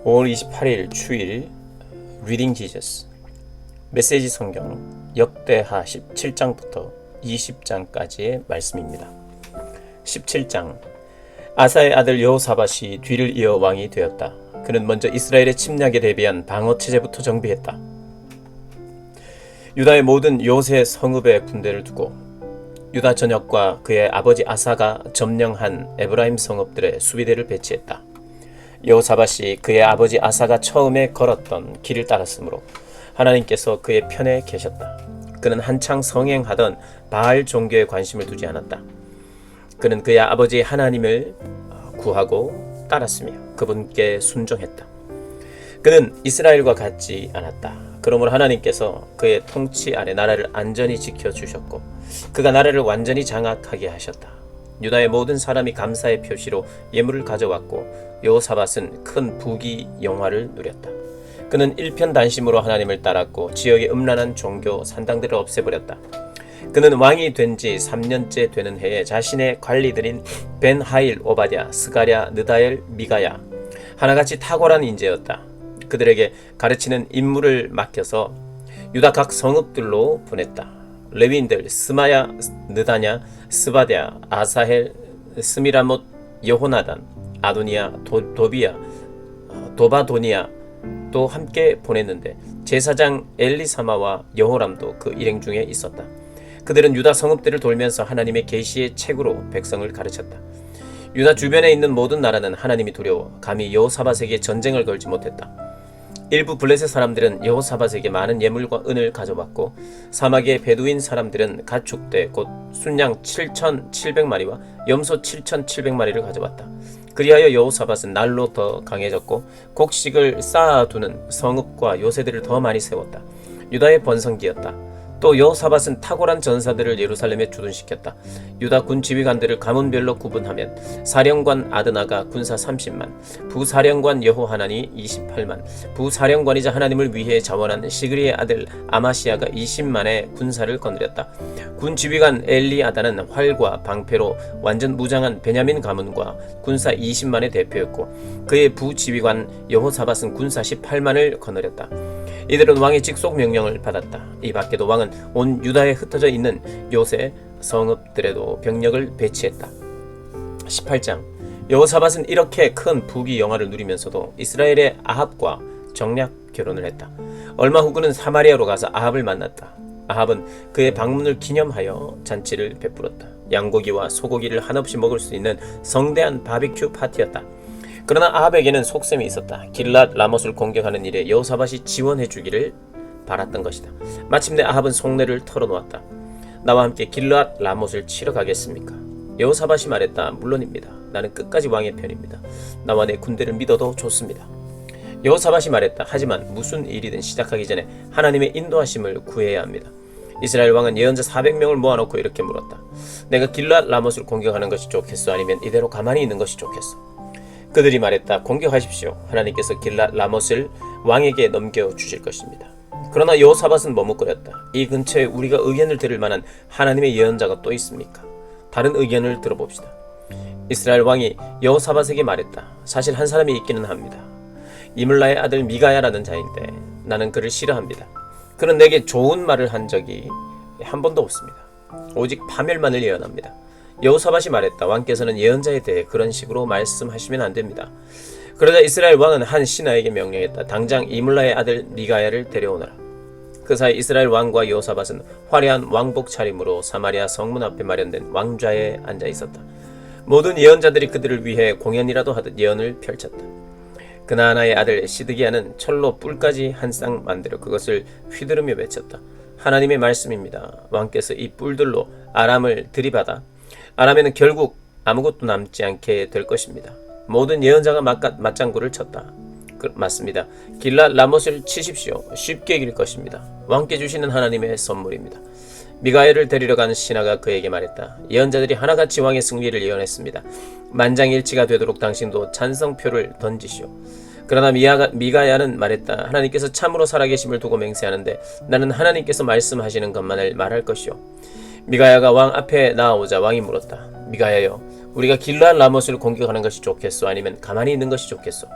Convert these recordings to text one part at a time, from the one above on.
5월 28일 주일 리딩 지저스 메시지 성경 역대하 17장부터 20장까지의 말씀입니다. 17장 아사의 아들 여호사밧이 뒤를 이어 왕이 되었다. 그는 먼저 이스라엘의 침략에 대비한 방어체제부터 정비했다. 유다의 모든 요새 성읍에 군대를 두고 유다 전역과 그의 아버지 아사가 점령한 에브라임 성읍들의 수비대를 배치했다. 여호사밧이 그의 아버지 아사가 처음에 걸었던 길을 따랐으므로 하나님께서 그의 편에 계셨다. 그는 한창 성행하던 바알 종교에 관심을 두지 않았다. 그는 그의 아버지 하나님을 구하고 따랐으며 그분께 순종했다. 그는 이스라엘과 같지 않았다. 그러므로 하나님께서 그의 통치 아래 나라를 안전히 지켜주셨고 그가 나라를 완전히 장악하게 하셨다. 유다의 모든 사람이 감사의 표시로 예물을 가져왔고 여호사밧은 큰 부귀 영화를 누렸다. 그는 일편단심으로 하나님을 따랐고 지역의 음란한 종교 산당들을 없애버렸다. 그는 왕이 된 지 3년째 되는 해에 자신의 관리들인 벤하일, 오바댜, 스가랴, 느다엘, 미가야 하나같이 탁월한 인재였다. 그들에게 가르치는 임무를 맡겨서 유다 각 성읍들로 보냈다. 레위인들 스마야, 느다냐, 스바랴, 아사헬, 스미라못, 여호나단, 아도니아, 도비야, 도바도니아 또 함께 보냈는데 제사장 엘리사마와 여호람도 그 일행 중에 있었다. 그들은 유다 성읍들을 돌면서 하나님의 계시의 책으로 백성을 가르쳤다. 유다 주변에 있는 모든 나라는 하나님이 두려워 감히 여호사밧에게 전쟁을 걸지 못했다. 일부 블레셋 사람들은 여호사밧에게 많은 예물과 은을 가져왔고 사막의 베두인 사람들은 가축대 곧 순양 7,700마리와 염소 7,700마리를 가져왔다. 그리하여 여호사밧은 날로 더 강해졌고 곡식을 쌓아두는 성읍과 요새들을 더 많이 세웠다. 유다의 번성기였다. 또 여호사밧은 탁월한 전사들을 예루살렘에 주둔시켰다. 유다 군 지휘관들을 가문별로 구분하면 사령관 아드나가 군사 30만, 부사령관 여호하난이 28만, 부사령관이자 하나님을 위해 자원한 시그리의 아들 아마시아가 20만의 군사를 거느렸다. 군 지휘관 엘리아다는 활과 방패로 완전 무장한 베냐민 가문과 군사 20만의 대표였고 그의 부지휘관 여호사밧은 군사 18만을 거느렸다. 이들은 왕의 직속 명령을 받았다. 이 밖에도 왕은 온 유다에 흩어져 있는 요새 성읍들에도 병력을 배치했다. 18장 여호사밧은 이렇게 큰 부귀 영화를 누리면서도 이스라엘의 아합과 정략 결혼을 했다. 얼마 후 그는 사마리아로 가서 아합을 만났다. 아합은 그의 방문을 기념하여 잔치를 베풀었다. 양고기와 소고기를 한없이 먹을 수 있는 성대한 바비큐 파티였다. 그러나 아합에게는 속셈이 있었다. 길랏 라못을 공격하는 일에 여호사밧이 지원해 주기를 바랐던 것이다. 마침내 아합은 속내를 털어놓았다. 나와 함께 길랏 라못을 치러 가겠습니까? 여호사밧이 말했다. 물론입니다. 나는 끝까지 왕의 편입니다. 나와 내 군대를 믿어도 좋습니다. 여호사밧이 말했다. 하지만 무슨 일이든 시작하기 전에 하나님의 인도하심을 구해야 합니다. 이스라엘 왕은 예언자 400명을 모아놓고 이렇게 물었다. 내가 길랏 라못을 공격하는 것이 좋겠어? 아니면 이대로 가만히 있는 것이 좋겠어? 그들이 말했다. 공격하십시오. 하나님께서 길랏 라못을 왕에게 넘겨주실 것입니다. 그러나 여호사밧은 머뭇거렸다. 이 근처에 우리가 의견을 들을 만한 하나님의 예언자가 또 있습니까? 다른 의견을 들어봅시다. 이스라엘 왕이 여호사밧에게 말했다. 사실 한 사람이 있기는 합니다. 이물라의 아들 미가야라는 자인데 나는 그를 싫어합니다. 그는 내게 좋은 말을 한 적이 한 번도 없습니다. 오직 파멸만을 예언합니다. 여호사밧이 말했다. 왕께서는 예언자에 대해 그런 식으로 말씀하시면 안 됩니다. 그러자 이스라엘 왕은 한 신하에게 명령했다. 당장 이물라의 아들 미가야를 데려오너라. 그 사이 이스라엘 왕과 여호사밧은 화려한 왕복 차림으로 사마리아 성문 앞에 마련된 왕좌에 앉아 있었다. 모든 예언자들이 그들을 위해 공연이라도 하듯 예언을 펼쳤다. 그나아나의 아들 시드기야는 철로 뿔까지 한 쌍 만들어 그것을 휘두르며 외쳤다. 하나님의 말씀입니다. 왕께서 이 뿔들로 아람을 들이받아 아람에는 결국 아무것도 남지 않게 될 것입니다. 모든 예언자가 맞장구를 쳤다. 맞습니다. 길랏 라못을 치십시오. 쉽게 이길 것입니다. 왕께 주시는 하나님의 선물입니다. 미가엘을 데리러 간 신하가 그에게 말했다. 예언자들이 하나같이 왕의 승리를 예언했습니다. 만장일치가 되도록 당신도 찬성표를 던지시오. 그러나 미가야는 말했다. 하나님께서 참으로 살아계심을 두고 맹세하는데 나는 하나님께서 말씀하시는 것만을 말할 것이오. 미가야가 왕 앞에 나아오자 왕이 물었다. 미가야여, 우리가 길르앗 라못을 공격하는 것이 좋겠소? 아니면 가만히 있는 것이 좋겠소?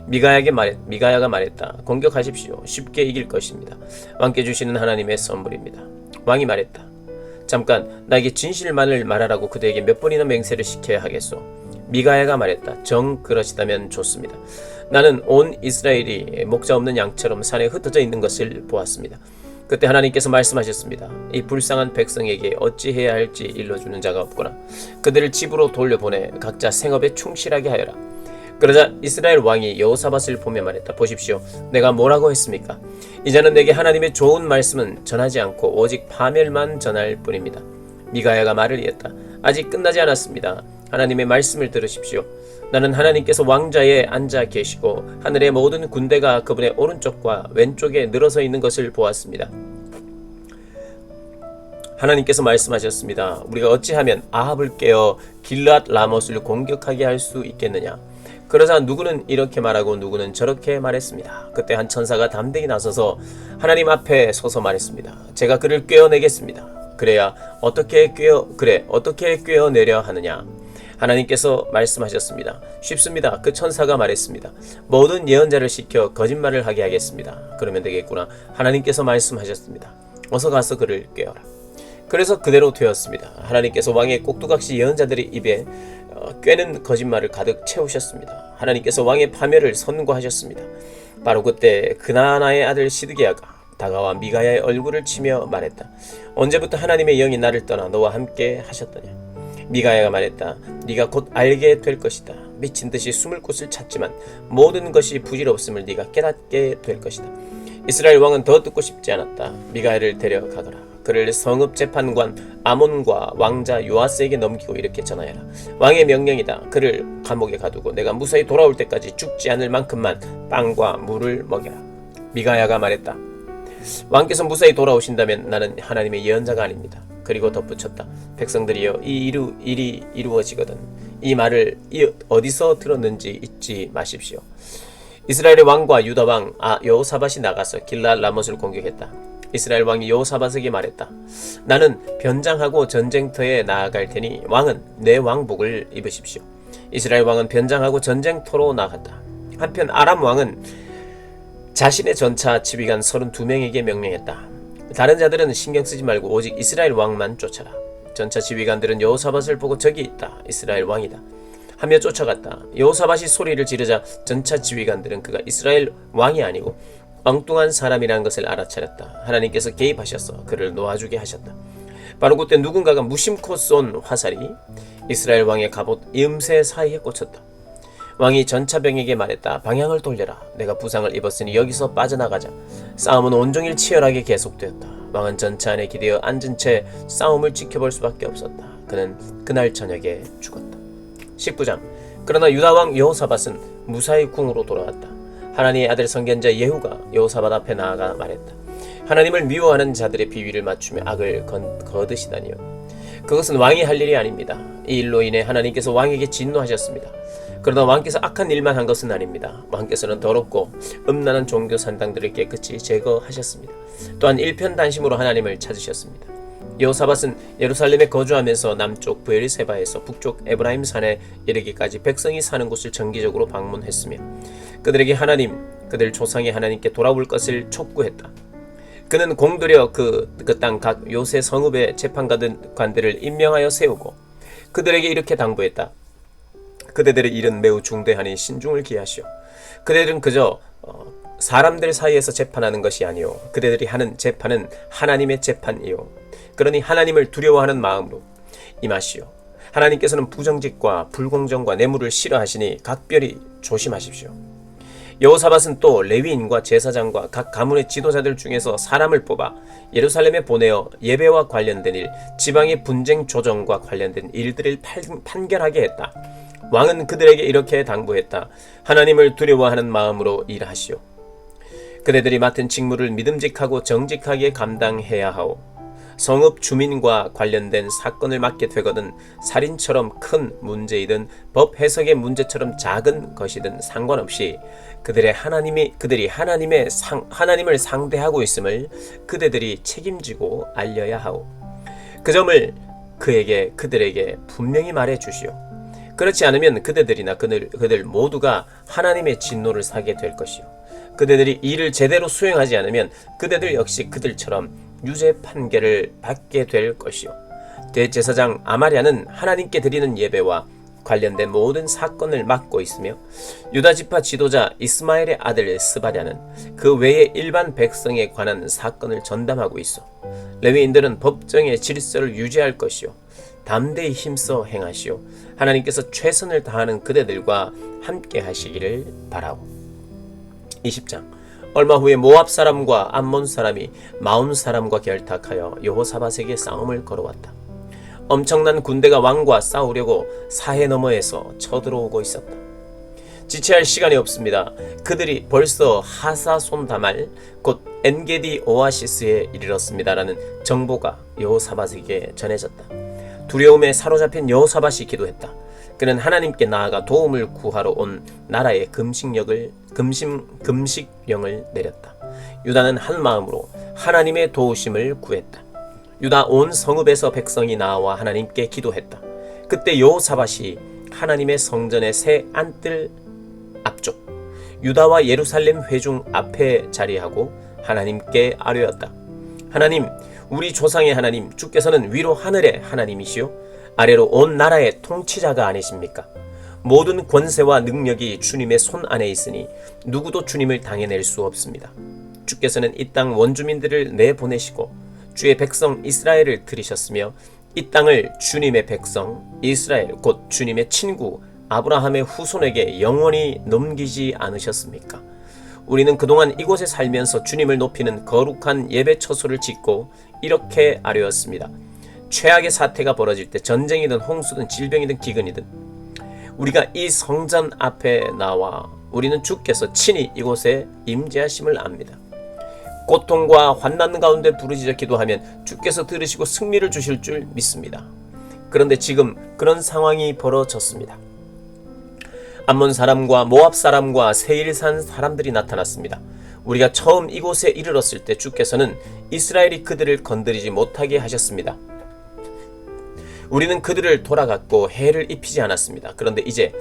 미가야가 말했다. 공격하십시오. 쉽게 이길 것입니다. 왕께 주시는 하나님의 선물입니다. 왕이 말했다. 잠깐, 나에게 진실만을 말하라고 그대에게 몇 번이나 맹세를 시켜야 하겠소? 미가야가 말했다. 정 그러시다면 좋습니다. 나는 온 이스라엘이 목자 없는 양처럼 산에 흩어져 있는 것을 보았습니다. 그때 하나님께서 말씀하셨습니다. 이 불쌍한 백성에게 어찌해야 할지 일러주는 자가 없구나. 그들을 집으로 돌려보내 각자 생업에 충실하게 하여라. 그러자 이스라엘 왕이 여호사밧을 보며 말했다. 보십시오. 내가 뭐라고 했습니까? 이제는 내게 하나님의 좋은 말씀은 전하지 않고 오직 파멸만 전할 뿐입니다. 미가야가 말을 이었다. 아직 끝나지 않았습니다. 하나님의 말씀을 들으십시오. 나는 하나님께서 왕좌에 앉아 계시고 하늘의 모든 군대가 그분의 오른쪽과 왼쪽에 늘어서 있는 것을 보았습니다. 하나님께서 말씀하셨습니다. 우리가 어찌하면 아합을 깨어 길르앗 라못을 공격하게 할 수 있겠느냐? 그러자 누구는 이렇게 말하고 누구는 저렇게 말했습니다. 그때 한 천사가 담대히 나서서 하나님 앞에 서서 말했습니다. 제가 그를 꿰어내겠습니다. 그래야 어떻게 꿰어내려 하느냐? 하나님께서 말씀하셨습니다. 쉽습니다. 그 천사가 말했습니다. 모든 예언자를 시켜 거짓말을 하게 하겠습니다. 그러면 되겠구나. 하나님께서 말씀하셨습니다. 어서 가서 그를 꿰어라. 그래서 그대로 되었습니다. 하나님께서 왕의 꼭두각시 예언자들의 입에 꿰는 거짓말을 가득 채우셨습니다. 하나님께서 왕의 파멸을 선고하셨습니다. 바로 그때 그나나의 아들 시드기야가 다가와 미가야의 얼굴을 치며 말했다. 언제부터 하나님의 영이 나를 떠나 너와 함께 하셨더냐? 미가야가 말했다. 네가 곧 알게 될 것이다. 미친 듯이 숨을 곳을 찾지만 모든 것이 부질없음을 네가 깨닫게 될 것이다. 이스라엘 왕은 더 듣고 싶지 않았다. 미가야를 데려가거라. 그를 성읍 재판관 아몬과 왕자 요아스에게 넘기고 이렇게 전하여라. 왕의 명령이다. 그를 감옥에 가두고 내가 무사히 돌아올 때까지 죽지 않을 만큼만 빵과 물을 먹여라. 미가야가 말했다. 왕께서 무사히 돌아오신다면 나는 하나님의 예언자가 아닙니다. 그리고 덧붙였다. 백성들이여 이 일이 이루어지거든 이 말을 어디서 들었는지 잊지 마십시오. 이스라엘의 왕과 유다 왕 여호사밧이 나가서 길르앗 라못을 공격했다. 이스라엘 왕이 여호사밧에게 말했다. 나는 변장하고 전쟁터에 나아갈 테니 왕은 내 왕복을 입으십시오. 이스라엘 왕은 변장하고 전쟁터로 나갔다. 한편 아람 왕은 자신의 전차 지휘관 32명에게 명령했다. 다른 자들은 신경 쓰지 말고 오직 이스라엘 왕만 쫓아라. 전차 지휘관들은 여호사밧을 보고 저기 있다. 이스라엘 왕이다. 하며 쫓아갔다. 여호사밧이 소리를 지르자 전차 지휘관들은 그가 이스라엘 왕이 아니고 엉뚱한 사람이라는 것을 알아차렸다. 하나님께서 개입하셔서 그를 놓아주게 하셨다. 바로 그때 누군가가 무심코 쏜 화살이 이스라엘 왕의 갑옷 이음새 사이에 꽂혔다. 왕이 전차병에게 말했다. 방향을 돌려라. 내가 부상을 입었으니 여기서 빠져나가자. 싸움은 온종일 치열하게 계속되었다. 왕은 전차 안에 기대어 앉은 채 싸움을 지켜볼 수밖에 없었다. 그는 그날 저녁에 죽었다. 19장. 그러나 유다왕 여호사밧은 무사히 궁으로 돌아왔다. 하나님의 아들 선견자 예후가 여호사밧 앞에 나아가 말했다. 하나님을 미워하는 자들의 비위를 맞추며 악을 거드시다니요. 그것은 왕이 할 일이 아닙니다. 이 일로 인해 하나님께서 왕에게 진노하셨습니다. 그러나 왕께서 악한 일만 한 것은 아닙니다. 왕께서는 더럽고 음란한 종교 산당들을 깨끗이 제거하셨습니다. 또한 일편단심으로 하나님을 찾으셨습니다. 여호사밧은 예루살렘에 거주하면서 남쪽 브엘세바에서 북쪽 에브라임 산에 이르기까지 백성이 사는 곳을 정기적으로 방문했으며 그들에게 그들 조상의 하나님께 돌아올 것을 촉구했다. 그는 공들여 그 땅 각 요새 성읍의 재판관들을 임명하여 세우고 그들에게 이렇게 당부했다. 그대들의 일은 매우 중대하니 신중을 기하시오. 그대들은 그저 사람들 사이에서 재판하는 것이 아니오. 그대들이 하는 재판은 하나님의 재판이요. 그러니 하나님을 두려워하는 마음으로 임하시오. 하나님께서는 부정직과 불공정과 뇌물을 싫어하시니 각별히 조심하십시오. 여호사밧은 또 레위인과 제사장과 각 가문의 지도자들 중에서 사람을 뽑아 예루살렘에 보내어 예배와 관련된 일, 지방의 분쟁 조정과 관련된 일들을 판결하게 했다. 왕은 그들에게 이렇게 당부했다. 하나님을 두려워하는 마음으로 일하시오. 그대들이 맡은 직무를 믿음직하고 정직하게 감당해야 하오. 성읍 주민과 관련된 사건을 맡게 되거든 살인처럼 큰 문제이든 법 해석의 문제처럼 작은 것이든 상관없이 그들이 하나님을 상대하고 있음을 그대들이 책임지고 알려야 하오. 그 점을 그들에게 분명히 말해 주시오. 그렇지 않으면 그대들이나 그들 모두가 하나님의 진노를 사게 될 것이요. 그대들이 이를 제대로 수행하지 않으면 그대들 역시 그들처럼 유죄 판결을 받게 될 것이요. 대제사장 아마랴는 하나님께 드리는 예배와 관련된 모든 사건을 맡고 있으며 유다 지파 지도자 이스마엘의 아들 스바랴는 그 외의 일반 백성에 관한 사건을 전담하고 있어. 레위인들은 법정의 질서를 유지할 것이요 담대히 힘써 행하시오. 하나님께서 최선을 다하는 그대들과 함께 하시기를 바라오. 20장. 얼마 후에 모압 사람과 암몬 사람이 마온 사람과 결탁하여 여호사밧에게 싸움을 걸어왔다. 엄청난 군대가 왕과 싸우려고 사해 너머에서 쳐들어오고 있었다. 지체할 시간이 없습니다. 그들이 벌써 하사손다말 곧 엔게디 오아시스에 이르렀습니다라는 정보가 여호사밧에게 전해졌다. 두려움에 사로잡힌 여호사밧이 기도했다. 그는 하나님께 나아가 도움을 구하러 온 나라의 금식령을 내렸다. 유다는 한 마음으로 하나님의 도우심을 구했다. 유다 온 성읍에서 백성이 나와 하나님께 기도했다. 그때 여호사밧이 하나님의 성전의 새 안뜰 앞쪽 유다와 예루살렘 회중 앞에 자리하고 하나님께 아뢰었다. 하나님, 우리 조상의 하나님, 주께서는 위로 하늘의 하나님이시오 아래로 온 나라의 통치자가 아니십니까? 모든 권세와 능력이 주님의 손 안에 있으니 누구도 주님을 당해낼 수 없습니다. 주께서는 이 땅 원주민들을 내보내시고 주의 백성 이스라엘을 들이셨으며 이 땅을 주님의 백성 이스라엘 곧 주님의 친구 아브라함의 후손에게 영원히 넘기지 않으셨습니까? 우리는 그동안 이곳에 살면서 주님을 높이는 거룩한 예배 처소를 짓고 이렇게 아뢰었습니다. 최악의 사태가 벌어질 때 전쟁이든 홍수든 질병이든 기근이든 우리가 이 성전 앞에 나와 우리는 주께서 친히 이곳에 임재하심을 압니다. 고통과 환난 가운데 부르짖어 기도하면 주께서 들으시고 승리를 주실 줄 믿습니다. 그런데 지금 그런 상황이 벌어졌습니다. 암몬 사람과 모압 사람과 세일산 사람들이 나타났습니다. 우리가 처음 이곳에 이르렀을 때 주께서는 이스라엘이 그들을 건드리지 못하게 하셨습니다. 우리는 그들을 돌아갔고 해를 입히지 않았습니다. 그런데 이제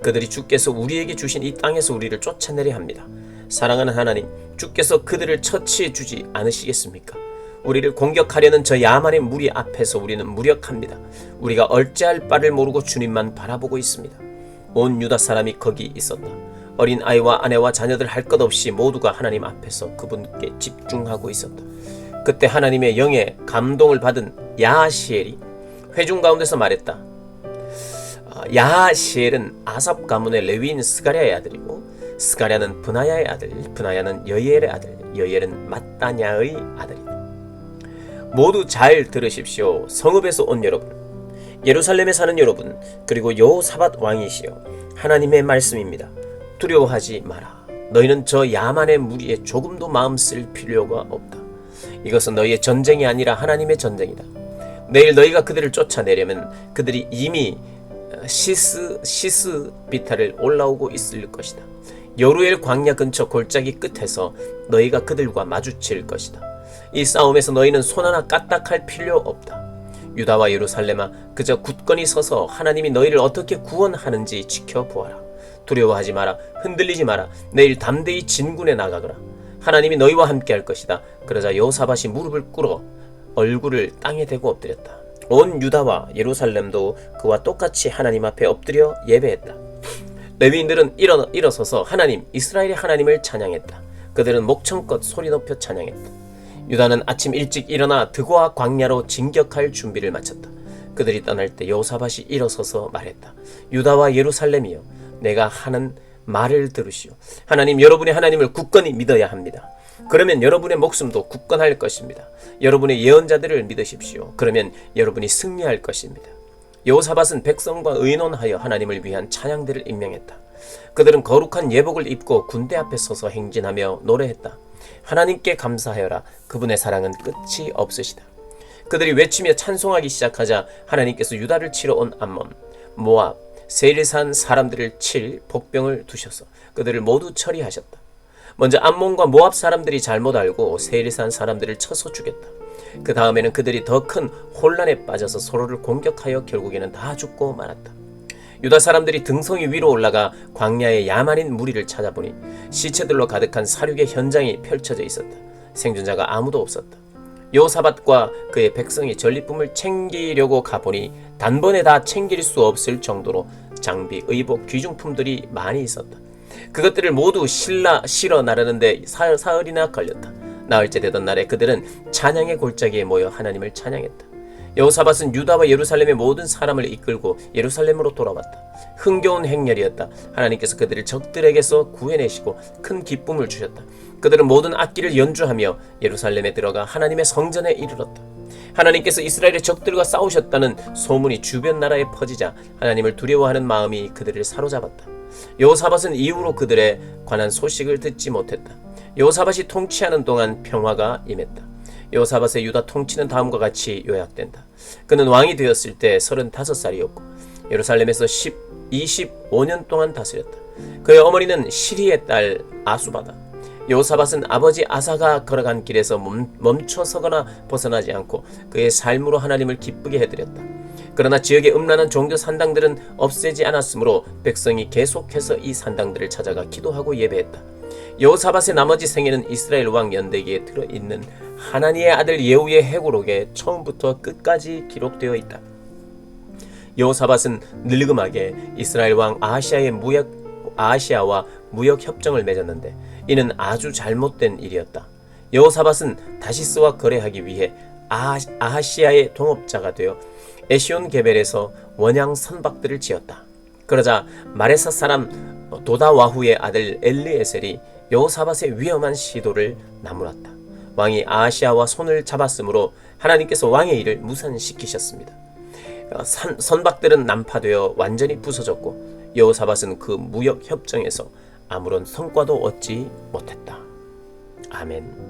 그들이 주께서 우리에게 주신 이 땅에서 우리를 쫓아내려 합니다. 사랑하는 하나님, 주께서 그들을 처치해 주지 않으시겠습니까? 우리를 공격하려는 저 야만의 무리 앞에서 우리는 무력합니다. 우리가 어찌할 바를 모르고 주님만 바라보고 있습니다. 온 유다 사람이 거기 있었다. 어린 아이와 아내와 자녀들 할 것 없이 모두가 하나님 앞에서 그분께 집중하고 있었다. 그때 하나님의 영에 감동을 받은 야하시엘이 회중 가운데서 말했다. 야하시엘은 아삽 가문의 레위인 스가랴의 아들이고 스가랴는 브나야의 아들, 브나야는 여이엘의 아들, 여이엘은 마따냐의 아들이다. 모두 잘 들으십시오. 성읍에서 온 여러분, 예루살렘에 사는 여러분, 그리고 여호사밧 왕이시여, 하나님의 말씀입니다. 두려워하지 마라. 너희는 저 야만의 무리에 조금도 마음 쓸 필요가 없다. 이것은 너희의 전쟁이 아니라 하나님의 전쟁이다. 내일 너희가 그들을 쫓아내려면 그들이 이미 시스비타를 올라오고 있을 것이다. 여루엘 광야 근처 골짜기 끝에서 너희가 그들과 마주칠 것이다. 이 싸움에서 너희는 손 하나 까딱할 필요 없다. 유다와 예루살렘아, 그저 굳건히 서서 하나님이 너희를 어떻게 구원하는지 지켜보아라. 두려워하지 마라. 흔들리지 마라. 내일 담대히 진군에 나가거라. 하나님이 너희와 함께 할 것이다. 그러자 여호사밧이 무릎을 꿇어 얼굴을 땅에 대고 엎드렸다. 온 유다와 예루살렘도 그와 똑같이 하나님 앞에 엎드려 예배했다. 레위인들은 일어서서 하나님, 이스라엘의 하나님을 찬양했다. 그들은 목청껏 소리 높여 찬양했다. 유다는 아침 일찍 일어나 드고아 광야로 진격할 준비를 마쳤다. 그들이 떠날 때 여호사밧이 일어서서 말했다. 유다와 예루살렘이여, 내가 하는 말을 들으시오. 하나님, 여러분의 하나님을 굳건히 믿어야 합니다. 그러면 여러분의 목숨도 굳건할 것입니다. 여러분의 예언자들을 믿으십시오. 그러면 여러분이 승리할 것입니다. 여호사밧은 백성과 의논하여 하나님을 위한 찬양대를 임명했다. 그들은 거룩한 예복을 입고 군대 앞에 서서 행진하며 노래했다. 하나님께 감사하여라. 그분의 사랑은 끝이 없으시다. 그들이 외치며 찬송하기 시작하자 하나님께서 유다를 치러 온 암몬, 모압, 세일산 사람들을 칠 복병을 두셔서 그들을 모두 처리하셨다. 먼저 암몬과 모압 사람들이 잘못 알고 세일산 사람들을 쳐서 죽였다. 그 다음에는 그들이 더 큰 혼란에 빠져서 서로를 공격하여 결국에는 다 죽고 말았다. 유다 사람들이 등성이 위로 올라가 광야의 야만인 무리를 찾아보니 시체들로 가득한 사륙의 현장이 펼쳐져 있었다. 생존자가 아무도 없었다. 여호사밧과 그의 백성이 전리품을 챙기려고 가보니 단번에 다 챙길 수 없을 정도로 장비, 의복, 귀중품들이 많이 있었다. 그것들을 모두 실어 나르는데 사흘이나 걸렸다. 나흘째 되던 날에 그들은 찬양의 골짜기에 모여 하나님을 찬양했다. 여호사밧은 유다와 예루살렘의 모든 사람을 이끌고 예루살렘으로 돌아왔다. 흥겨운 행렬이었다. 하나님께서 그들을 적들에게서 구해내시고 큰 기쁨을 주셨다. 그들은 모든 악기를 연주하며 예루살렘에 들어가 하나님의 성전에 이르렀다. 하나님께서 이스라엘의 적들과 싸우셨다는 소문이 주변 나라에 퍼지자 하나님을 두려워하는 마음이 그들을 사로잡았다. 여호사밧은 이후로 그들에 관한 소식을 듣지 못했다. 여호사밧이 통치하는 동안 평화가 임했다. 여호사밧의 유다 통치는 다음과 같이 요약된다. 그는 왕이 되었을 때 35살이었고 예루살렘에서 25년 동안 다스렸다. 그의 어머니는 시리의 딸 아수바다. 여호사밧은 아버지 아사가 걸어간 길에서 멈춰서거나 벗어나지 않고 그의 삶으로 하나님을 기쁘게 해드렸다. 그러나 지역의 음란한 종교 산당들은 없애지 않았으므로 백성이 계속해서 이 산당들을 찾아가 기도하고 예배했다. 여호사밧의 나머지 생애는 이스라엘 왕 연대기에 들어있는 하나니의 아들 예후의 해고록에 처음부터 끝까지 기록되어 있다. 여호사밧은 늙음하게 이스라엘 왕 아하시아와 무역 협정을 맺었는데 이는 아주 잘못된 일이었다. 여호사밧은 다시스와 거래하기 위해 아하시아의 동업자가 되어 에시온 게벨에서 원양 선박들을 지었다. 그러자 마레사 사람 도다와후의 아들 엘리에셀이 여호사밧의 위험한 시도를 나무랐다. 왕이 아하시아와 손을 잡았으므로 하나님께서 왕의 일을 무산시키셨습니다. 선박들은 난파되어 완전히 부서졌고 여호사밧은 그 무역 협정에서 아무런 성과도 얻지 못했다. 아멘.